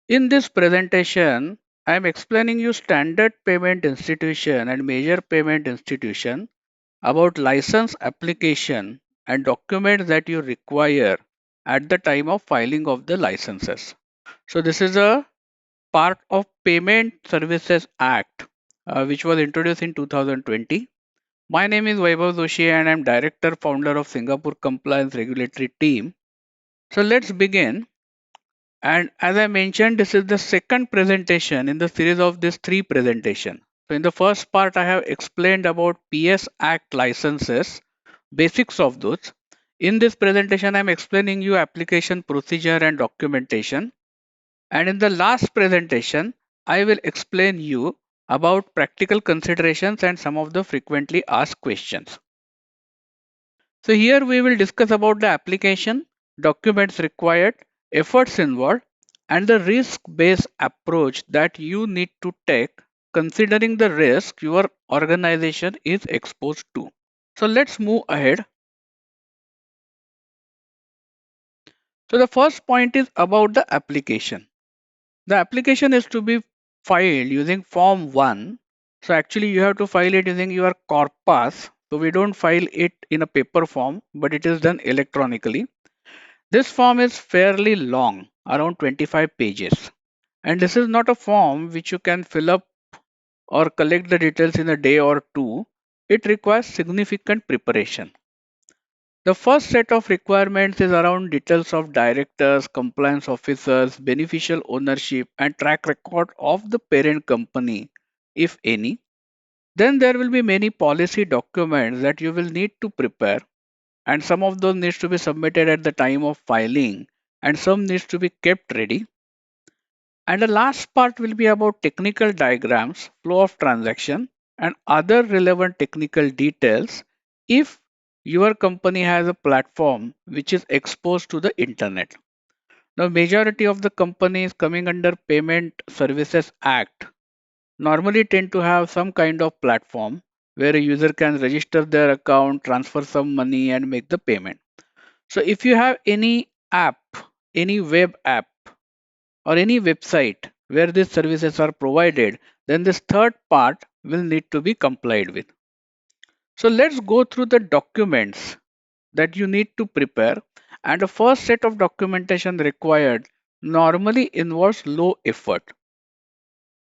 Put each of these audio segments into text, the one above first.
In this presentation, I am explaining you standard payment institution and major payment institution about license application and documents that you require at the time of filing of the licenses. So this is a part of Payment Services Act, which was introduced in 2020. My name is Vaibhav Doshi and I'm director founder of Singapore Compliance Regulatory Team. So let's begin. And as I mentioned, this is the second presentation in the series of these three presentation. So in the first part, I have explained about PS Act licenses, basics of those. In this presentation, I'm explaining you application procedure and documentation. And in the last presentation, I will explain you about practical considerations and some of the frequently asked questions. So here we will discuss about the application, documents required, efforts involved, and the risk-based approach that you need to take considering the risk your organization is exposed to. So let's move ahead. So the first point is about the application. The application is to be filed using Form 1. So actually you have to file it using your corpus. So we don't file it in a paper form, but it is done electronically. This form is fairly long, around 25 pages. And this is not a form which you can fill up or collect the details in a day or two. It requires significant preparation. The first set of requirements is around details of directors, compliance officers, beneficial ownership, and track record of the parent company, if any. Then there will be many policy documents that you will need to prepare, and some of those needs to be submitted at the time of filing, and some needs to be kept ready. And the last part will be about technical diagrams, flow of transaction, and other relevant technical details if your company has a platform which is exposed to the internet. Now, majority of the companies coming under Payment Services Act normally tend to have some kind of platform where a user can register their account, transfer some money, and make the payment. So, if you have any app, any web app, or any website where these services are provided, then this third part will need to be complied with. So let's go through the documents that you need to prepare. And the first set of documentation required normally involves low effort.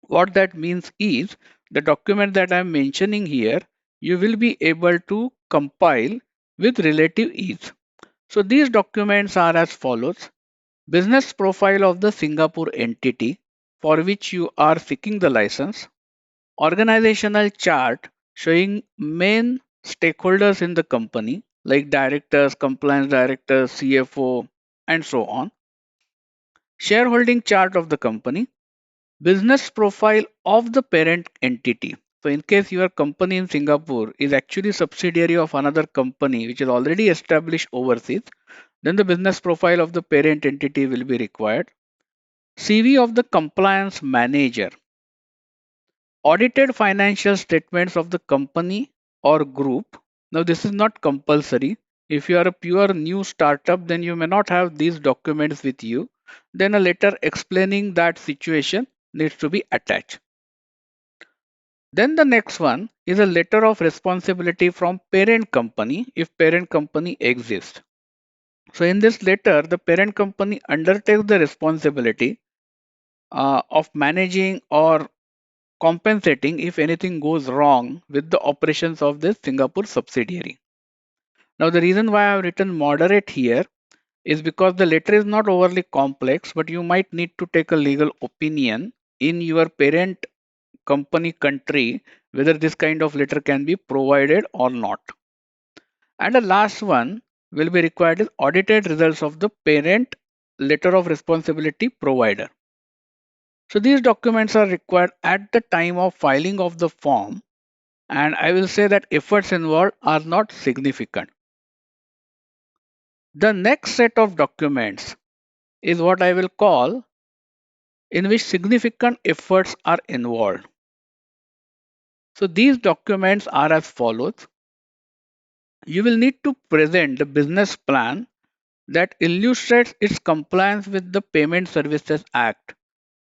What that means is the document that I'm mentioning here, you will be able to compile with relative ease. So these documents are as follows. Business profile of the Singapore entity for which you are seeking the license, organizational chart showing main stakeholders in the company like directors, compliance directors, CFO, and so on, shareholding chart of the company, business profile of the parent entity. So in case your company in Singapore is actually subsidiary of another company which is already established overseas, then the business profile of the parent entity will be required. CV of the compliance manager, audited financial statements of the company or group. Now, this is not compulsory. If you are a pure new startup, then you may not have these documents with you. Then a letter explaining that situation needs to be attached. Then the next one is a letter of responsibility from parent company if parent company exists. So in this letter, the parent company undertakes the responsibility of managing or compensating if anything goes wrong with the operations of this Singapore subsidiary. Now, the reason why I have written moderate here is because the letter is not overly complex, but you might need to take a legal opinion in your parent company country whether this kind of letter can be provided or not. And the last one will be required is audited results of the parent letter of responsibility provider. So these documents are required at the time of filing of the form, and I will say that efforts involved are not significant. The next set of documents is what I will call in which significant efforts are involved. So these documents are as follows. You will need to present the business plan that illustrates its compliance with the Payment Services Act.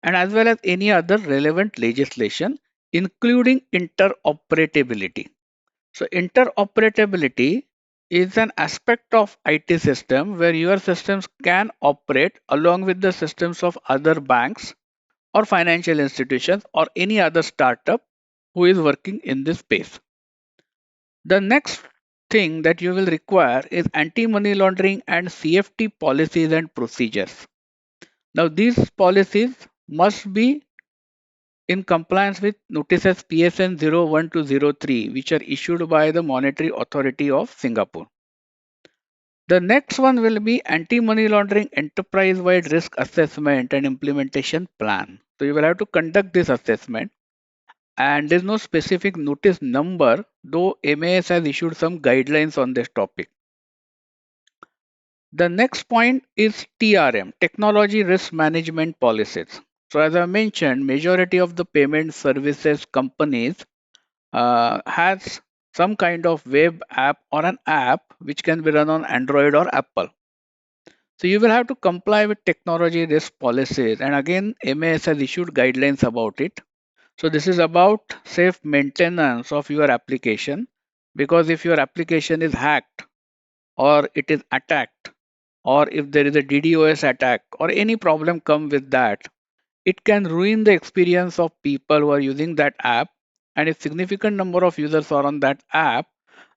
and as well as any other relevant legislation, including interoperability. So interoperability is an aspect of IT system where your systems can operate along with the systems of other banks or financial institutions or any other startup who is working in this space. The next thing that you will require is anti-money laundering and CFT policies and procedures. Now these policies must be in compliance with notices PSN 01 to 03, which are issued by the Monetary Authority of Singapore. The next one will be anti-money laundering enterprise-wide risk assessment and implementation plan. So you will have to conduct this assessment, and there's no specific notice number, though MAS has issued some guidelines on this topic. The next point is TRM, Technology Risk Management Policies. So as I mentioned, majority of the payment services companies has some kind of web app or an app which can be run on Android or Apple. So you will have to comply with technology risk policies. And again, MAS has issued guidelines about it. So this is about safe maintenance of your application, because if your application is hacked or it is attacked, or if there is a DDoS attack or any problem come with that, it can ruin the experience of people who are using that app. And if significant number of users are on that app,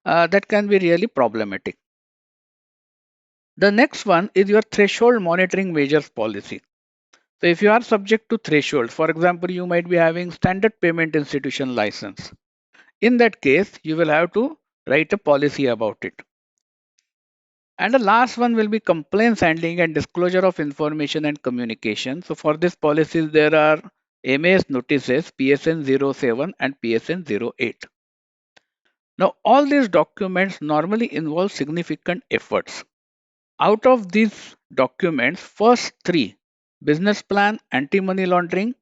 that can be really problematic. The next one is your threshold monitoring measures policy. So if you are subject to threshold, for example, you might be having standard payment institution license. In that case, you will have to write a policy about it. And the last one will be complaints handling and disclosure of information and communication. So for this policies, there are MAS notices PSN 07 and PSN 08. Now, all these documents normally involve significant efforts. Out of these documents, first three, business plan, anti-money laundering,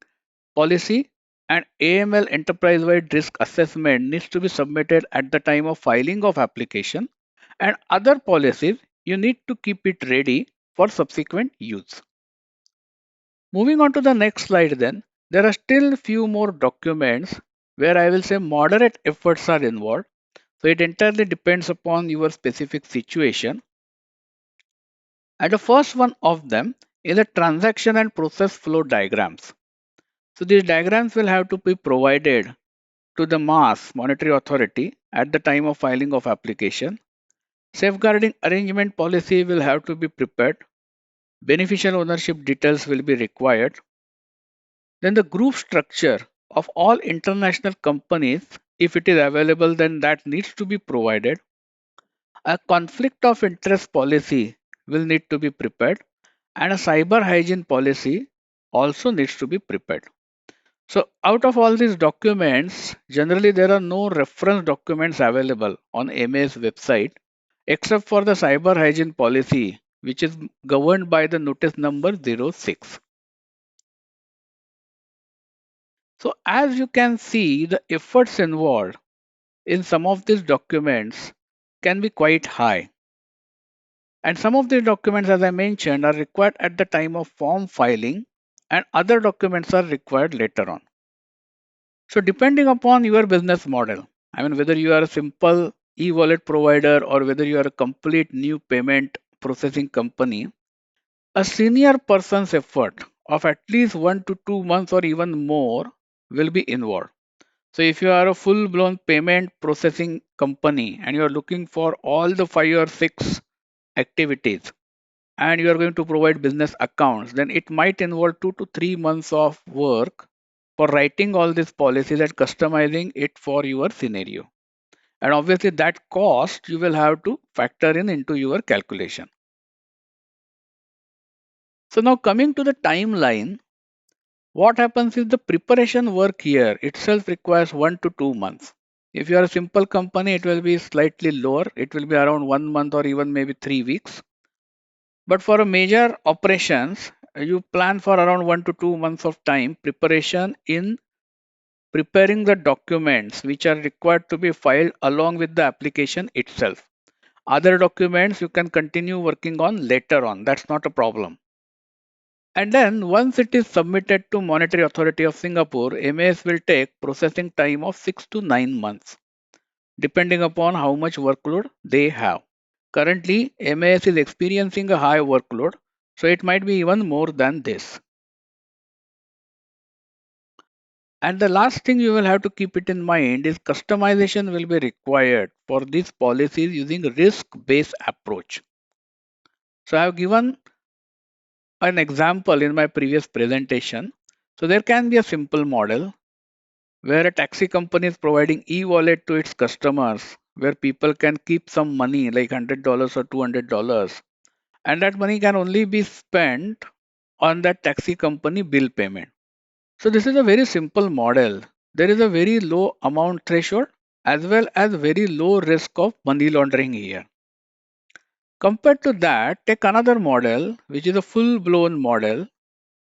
policy, and AML enterprise-wide risk assessment needs to be submitted at the time of filing of application, and other policies you need to keep it ready for subsequent use. Moving on to the next slide then, there are still few more documents where I will say moderate efforts are involved. So it entirely depends upon your specific situation. And the first one of them is a transaction and process flow diagrams. So these diagrams will have to be provided to the MAS monetary authority at the time of filing of application. Safeguarding arrangement policy will have to be prepared. Beneficial ownership details will be required. Then the group structure of all international companies, if it is available, then that needs to be provided. A conflict of interest policy will need to be prepared, and a cyber hygiene policy also needs to be prepared. So out of all these documents, generally there are no reference documents available on MA's website except for the cyber hygiene policy, which is governed by the notice number 06. So as you can see, the efforts involved in some of these documents can be quite high. And some of the documents, as I mentioned, are required at the time of form filing, and other documents are required later on. So, depending upon your business model, I mean, whether you are a simple e wallet provider or whether you are a complete new payment processing company, a senior person's effort of at least 1 to 2 months or even more will be involved. So, if you are a full blown payment processing company and you are looking for all the 5 or 6 activities, and you are going to provide business accounts, then it might involve 2 to 3 months of work for writing all these policies and customizing it for your scenario. And obviously, that cost you will have to factor in into your calculation. So, now coming to the timeline, what happens is the preparation work here itself requires 1 to 2 months. If you are a simple company, it will be slightly lower, it will be around 1 month or even maybe 3 weeks. But for a major operations, you plan for around 1 to 2 months of time preparation in preparing the documents which are required to be filed along with the application itself. Other documents you can continue working on later on. That's not a problem. And then once it is submitted to Monetary Authority of Singapore, MAS will take processing time of 6 to 9 months, depending upon how much workload they have. Currently, MAS is experiencing a high workload, so it might be even more than this. And the last thing you will have to keep it in mind is customization will be required for these policies using risk-based approach. So I have given an example in my previous presentation. So there can be a simple model where a taxi company is providing e-wallet to its customers where people can keep some money like $100 or $200, and that money can only be spent on that taxi company bill payment. So this is a very simple model. There is a very low amount threshold as well as very low risk of money laundering here. Compared to that, take another model which is a full blown model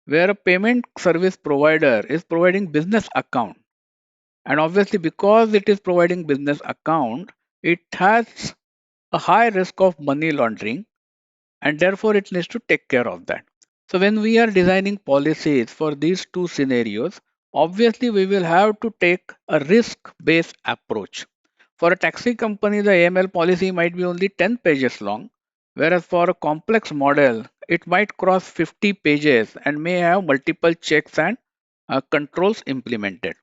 where a payment service provider is providing business account, and obviously because it is providing business account, it has a high risk of money laundering, and therefore it needs to take care of that. So when we are designing policies for these two scenarios, obviously we will have to take a risk based approach. For a taxi company, the AML policy might be only 10 pages long, whereas for a complex model, it might cross 50 pages and may have multiple checks and controls implemented.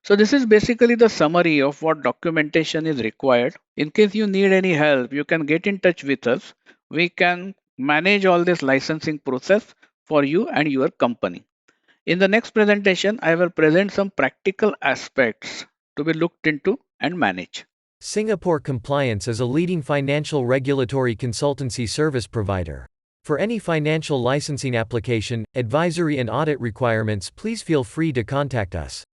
So this is basically the summary of what documentation is required. In case you need any help, you can get in touch with us. We can manage all this licensing process for you and your company. In the next presentation, I will present some practical aspects to be looked into and managed. Singapore Compliance is a leading financial regulatory consultancy service provider. For any financial licensing application, advisory and audit requirements, please feel free to contact us.